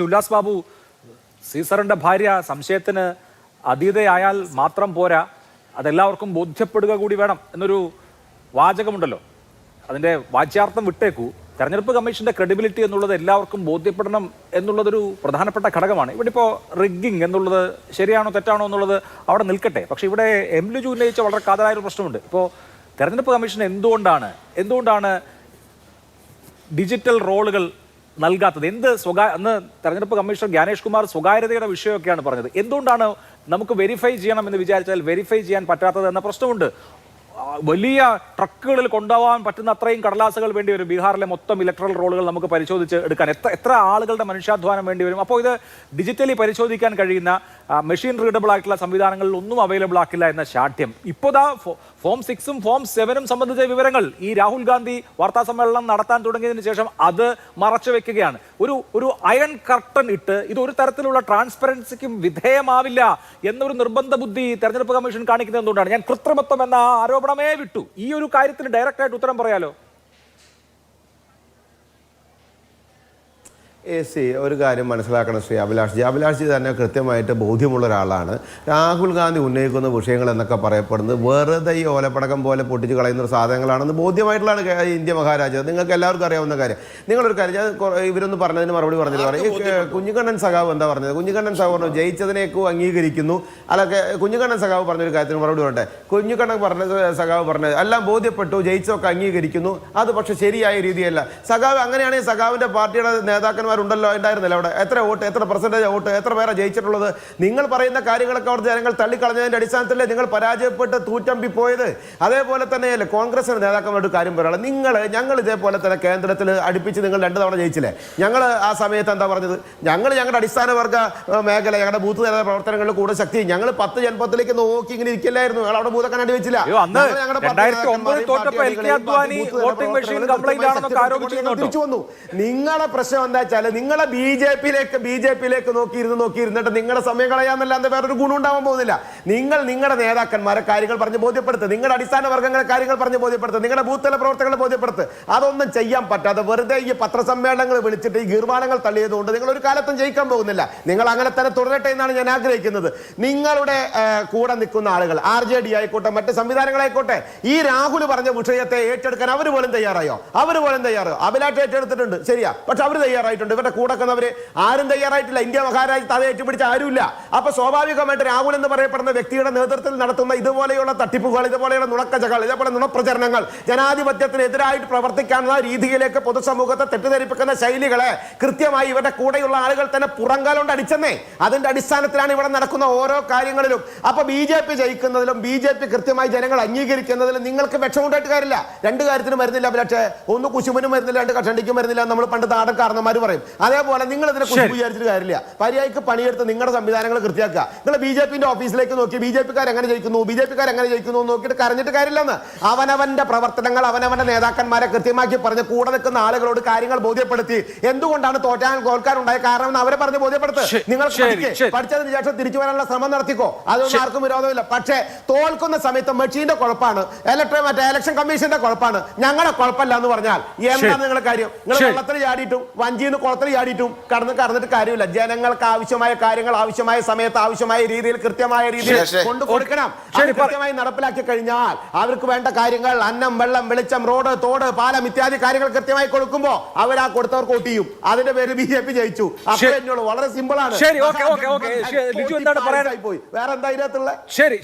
ഉല്ലാസ് ബാബു, സീസറിന്റെ ഭാര്യ സംശയത്തിന് അതീതയായാൽ മാത്രം പോരാ, അതെല്ലാവർക്കും ബോധ്യപ്പെടുക കൂടി വേണം എന്നൊരു വാചകമുണ്ടല്ലോ. അതിന്റെ വാച്യാർത്ഥം വിട്ടേക്കൂ. തെരഞ്ഞെടുപ്പ് കമ്മീഷന്റെ ക്രെഡിബിലിറ്റി എന്നുള്ളത് എല്ലാവർക്കും ബോധ്യപ്പെടണം എന്നുള്ളതൊരു പ്രധാനപ്പെട്ട ഘടകമാണ്. ഇവിടെ ഇപ്പോൾ റിഗ്ഗിങ് എന്നുള്ളത് ശരിയാണോ തെറ്റാണോ എന്നുള്ളത് അവിടെ നിൽക്കട്ടെ. പക്ഷേ ഇവിടെ എം ലിജു ഉന്നയിച്ച വളരെ കാതലായൊരു പ്രശ്നമുണ്ട്. ഇപ്പോൾ തെരഞ്ഞെടുപ്പ് കമ്മീഷൻ എന്തുകൊണ്ടാണ് ഡിജിറ്റൽ റോളുകൾ നൽകാത്തത്? അന്ന് തെരഞ്ഞെടുപ്പ് കമ്മീഷണർ ജ്ഞാനേഷ് കുമാർ സ്വകാര്യതയുടെ വിഷയമൊക്കെയാണ് പറഞ്ഞത്. എന്തുകൊണ്ടാണ് നമുക്ക് വെരിഫൈ ചെയ്യണമെന്ന് വിചാരിച്ചാൽ വെരിഫൈ ചെയ്യാൻ പറ്റാത്തത് എന്ന പ്രശ്നമുണ്ട്. വലിയ ട്രക്കുകളിൽ കൊണ്ടുപോകാൻ പറ്റുന്ന അത്രയും കടലാസുകൾ വേണ്ടി വരും. ബീഹാറിലെ മൊത്തം ഇലക്ട്രൽ റോളുകൾ നമുക്ക് പരിശോധിച്ച് എടുക്കാൻ എത്ര ആളുകളുടെ മനുഷ്യാധ്വാനം വേണ്ടി വരും. അപ്പോൾ ഇത് ഡിജിറ്റലി പരിശോധിക്കാൻ കഴിയുന്ന മെഷീൻ റീഡബിൾ ആയിട്ടുള്ള സംവിധാനങ്ങളിൽ ഒന്നും അവൈലബിൾ ആക്കില്ല എന്ന ശാഠ്യം. ഇപ്പോൾ ഫോം 6ഉം ഫോം 7ഉം സംബന്ധിച്ച വിവരങ്ങൾ ഈ രാഹുൽ ഗാന്ധി വാർത്താ സമ്മേളനം നടത്താൻ തുടങ്ങിയതിന് ശേഷം അത് മറച്ചു വെക്കുകയാണ്. ഒരു അയൺ കർട്ടൻ ഇട്ട് ഇത് ഒരു തരത്തിലുള്ള ട്രാൻസ്പെറൻസിക്കും വിധേയമാവില്ല എന്നൊരു നിർബന്ധ ബുദ്ധി തെരഞ്ഞെടുപ്പ് കമ്മീഷൻ കാണിക്കുന്നത് എന്തുകൊണ്ടാണ്? ഞാൻ കൃത്രിമത്വം എന്ന ആരോപണമേ വിട്ടു. ഈ ഒരു കാര്യത്തിന് ഡയറക്റ്റായിട്ട് ഉത്തരം പറയാലോ. ഒരു കാര്യം മനസ്സിലാക്കണം ശ്രീ അഭിലാഷ് തന്നെ കൃത്യമായിട്ട് ബോധ്യമുള്ള ഒരാളാണ്. രാഹുൽ ഗാന്ധി ഉന്നയിക്കുന്ന വിഷയങ്ങൾ എന്നൊക്കെ പറയപ്പെടുന്നത് വെറുതെ ഈ ഓലപ്പടക്കം പോലെ പൊട്ടിച്ച് കളയുന്ന സാധനങ്ങളാണെന്ന് ബോധ്യമായിട്ടുള്ളതാണ് ഇന്ത്യ മഹാരാജ്യം. നിങ്ങൾക്ക് എല്ലാവർക്കും അറിയാവുന്ന കാര്യം. നിങ്ങളൊരു കാര്യം ഇവരൊന്ന് പറഞ്ഞതിന് മറുപടി പറഞ്ഞിട്ട് പറയും. കുഞ്ഞിക്കണ്ണൻ സഖാവ് എന്താ പറഞ്ഞത്? കുഞ്ഞിക്കണ്ണൻ സഖാവ് പറഞ്ഞു ജയിച്ചതിനേക്കും അംഗീകരിക്കുന്നു. അതൊക്കെ കുഞ്ഞിക്കണ്ണൻ സഖാവ് പറഞ്ഞൊരു കാര്യത്തിന് മറുപടി പറയട്ടെ. കുഞ്ഞിക്കണ്ണൻ സഖാവ് പറഞ്ഞത് എല്ലാം ബോധ്യപ്പെട്ടു, ജയിച്ചൊക്കെ അംഗീകരിക്കുന്നു, അത് പക്ഷെ ശരിയായ രീതിയല്ല. സഖാവ് അങ്ങനെയാണെങ്കിൽ സഖാവിന്റെ പാർട്ടിയുടെ നേതാക്കന്മാർ ഉണ്ടല്ലോ, ഉണ്ടായിരുന്നില്ല അവിടെ? എത്ര വോട്ട്, എത്ര പെർസെന്റേജ് വോട്ട്, എത്ര പേരെ ജയിച്ചിട്ടുള്ളത്? നിങ്ങൾ പറയുന്ന കാര്യങ്ങളൊക്കെ അവിടെ ജനങ്ങൾ തള്ളിക്കളഞ്ഞതിന്റെ അടിസ്ഥാനത്തിലല്ലേ നിങ്ങൾ പരാജയപ്പെട്ട് തൂറ്റമ്പി പോയത്? അതേപോലെ തന്നെയല്ലേ കോൺഗ്രസിന്റെ നേതാക്കളോട് കാര്യം പറയാനുള്ളത്. ഞങ്ങൾ ഇതേപോലെ തന്നെ കേന്ദ്രത്തിൽ അടുപ്പിച്ച് നിങ്ങൾ 2 തവണ ജയിച്ചില്ലേ? ഞങ്ങൾ ആ സമയത്ത് എന്താ പറഞ്ഞത്? ഞങ്ങളുടെ അടിസ്ഥാന വർഗ മേഖല, ഞങ്ങളുടെ ബൂത്ത് തല പ്രവർത്തനങ്ങളിൽ കൂടുതൽ ശക്തി ഞങ്ങൾ 10 ജനപദത്തിലേക്ക് നോക്കി ഇങ്ങനെ ഇരിക്കില്ലായിരുന്നു. ഞങ്ങൾ അവിടെ ബൂത്തൊക്കെ അടിവെച്ചില്ല. തിരിച്ചു വന്നു. നിങ്ങളുടെ പ്രശ്നം എന്താ വെച്ചാൽ നിങ്ങളെ ബി ജെ പിയിലേക്ക് നോക്കിയിരുന്നിട്ട് നിങ്ങളുടെ സമയം കളയാന്നല്ലാതെ വേറൊരു ഗുണം ഉണ്ടാവാൻ പോകുന്നില്ല. നിങ്ങളുടെ നേതാക്കന്മാരെ കാര്യങ്ങൾ പറഞ്ഞ് ബോധ്യപ്പെടുത്തുക, നിങ്ങളുടെ അടിസ്ഥാന വർഗ്ഗങ്ങളെ കാര്യങ്ങൾ പറഞ്ഞ് ബോധ്യപ്പെടുത്തുക, നിങ്ങളുടെ ബൂത്ത് തല പ്രവർത്തനങ്ങളെ ബോധ്യപ്പെടുത്തുക. അതൊന്നും ചെയ്യാൻ പറ്റാതെ വെറുതെ ഈ പത്രസമ്മേളനങ്ങൾ വിളിച്ചിട്ട് ഈ ഗീർവാണങ്ങൾ തള്ളിയതുകൊണ്ട് നിങ്ങൾ ഒരു കാലത്തും ജയിക്കാൻ പോകുന്നില്ല. നിങ്ങൾ അങ്ങനെ തന്നെ തുടരട്ടെ എന്നാണ് ഞാൻ ആഗ്രഹിക്കുന്നത്. നിങ്ങളുടെ കൂടെ നിൽക്കുന്ന ആളുകൾ RJD ആയിക്കോട്ടെ, മറ്റ് സംവിധാനങ്ങളായിക്കോട്ടെ, ഈ രാഹുൽ പറഞ്ഞ വിഷയത്തെ ഏറ്റെടുക്കാൻ അവർ പോലും തയ്യാറായോ? അഭിലാഷ് ഏറ്റെടുത്തിട്ടുണ്ട്, ശരിയാ, പക്ഷെ അവർ തയ്യാറായിട്ടുണ്ട്. ഇവരുടെ കൂടക്കുന്നവര് ആരും തയ്യാറായിട്ടില്ല. ഇന്ത്യ മഹാരാജ്യത്ത് അത് ഏറ്റുപിടിച്ച ആരുമില്ല. അപ്പൊ സ്വാഭാവികമായിട്ട് രാഹുൽ എന്ന് പറയപ്പെടുന്ന വ്യക്തിയുടെ നേതൃത്വത്തിൽ നടത്തുന്ന ഇതുപോലെയുള്ള തട്ടിപ്പുകൾ, ഇതുപോലെയുള്ള നുണക്കച്ചകൾ, ഇതേപോലെ നുണപ്രചരണങ്ങൾ, ജനാധിപത്യത്തിനെതിരായിട്ട് പ്രവർത്തിക്കാനുള്ള രീതിയിലേക്ക് പൊതുസമൂഹത്തെ തെറ്റിദ്ധരിപ്പിക്കുന്ന ശൈലികളെ കൃത്യമായി ഇവരുടെ കൂടെയുള്ള ആളുകൾ തന്നെ പുറങ്കാലുകൊണ്ട് അടിച്ചെന്നേ. അതിന്റെ അടിസ്ഥാനത്തിലാണ് ഇവിടെ നടക്കുന്ന ഓരോ കാര്യങ്ങളിലും. അപ്പൊ BJP ജയിക്കുന്നതിലും BJP കൃത്യമായി ജനങ്ങൾ അംഗീകരിക്കുന്നതിലും നിങ്ങൾക്ക് വിഷമുണ്ടായിട്ട് കാര്യമില്ല. 2 കാര്യത്തിനും വരുന്നില്ല. പക്ഷേ ഒന്ന് കുശുമനും വരുന്നില്ല, 2 കഷണ്ടിക്കും വരുന്നില്ല. നമ്മൾ പണ്ട് നാടൻ കാരണന്മാർ പറയും. അതേപോലെ നിങ്ങൾ ഇതിനെ കുറിച്ച് വിചാരിച്ചിട്ട് കാര്യമില്ല. പര്യായക്ക് പണിയെടുത്ത് നിങ്ങളുടെ സംവിധാനങ്ങൾ കൃത്യമാക്കുക. നിങ്ങൾ BJPന്റെ ഓഫീസിലേക്ക് നോക്കി BJPക്കാർ എങ്ങനെ ജയിക്കുന്നു നോക്കിയിട്ട് കരഞ്ഞിട്ട് കാര്യമില്ലെന്ന്. അവനവന്റെ പ്രവർത്തനങ്ങൾ അവനവന്റെ നേതാക്കന്മാരെ കൃത്യമാക്കി പറഞ്ഞ് കൂടെ നിൽക്കുന്ന ആളുകളോട് കാര്യങ്ങൾ ബോധ്യപ്പെടുത്തി എന്തുകൊണ്ടാണ് തോൽക്കാനുണ്ടായ കാരണം എന്ന് അവരെ പറഞ്ഞ് ബോധ്യപ്പെടുത്തുക. നിങ്ങൾ പഠിച്ചതിന് ശേഷം തിരിച്ചു വരാനുള്ള ശ്രമം നടത്തിക്കോ, അതൊന്നും ആർക്കും വിരോധമില്ല. പക്ഷേ തോൽക്കുന്ന സമയത്ത് മെഷീന്റെ കുഴപ്പമാണ്, ഇലക്ഷൻ കമ്മീഷന്റെ കുഴപ്പമാണ്, ഞങ്ങളുടെ കുഴപ്പമില്ല എന്ന് പറഞ്ഞാൽ എന്താണ് നിങ്ങളുടെ കാര്യം? നിങ്ങൾ വെള്ളത്തിൽ ചാടിയിട്ടും വഞ്ചിന്ന് കുളത്തിൽ ചാടിയിട്ടും കടന്നിട്ട് കാര്യമില്ല. ജനങ്ങൾക്ക് ആവശ്യമായ കാര്യങ്ങൾ ആവശ്യമായ സമയത്ത് ആവശ്യമായ രീതിയിൽ കൃത്യമായ രീതിയിൽ കൊണ്ടു കൊടുക്കണം. അത് കൃത്യമായി നടപ്പിലാക്കി കഴിഞ്ഞാൽ അവർക്ക് വേണ്ട കാര്യങ്ങൾ അന്നം, വെള്ളം, വെളിച്ചം, റോഡ്, തോട്, പാലം ഇത്യാദി കാര്യങ്ങൾ കൃത്യമായി കൊടുക്കുമ്പോ അവർ ആ കൊടുത്തവർക്ക് വോട്ട് ചെയ്യും. അതിന്റെ പേര് BJP ജയിച്ചു. അപ്പൊ വളരെ സിമ്പിൾ ആണ്. വേറെ എന്താ ഇതിനകത്തുള്ള? ശരി.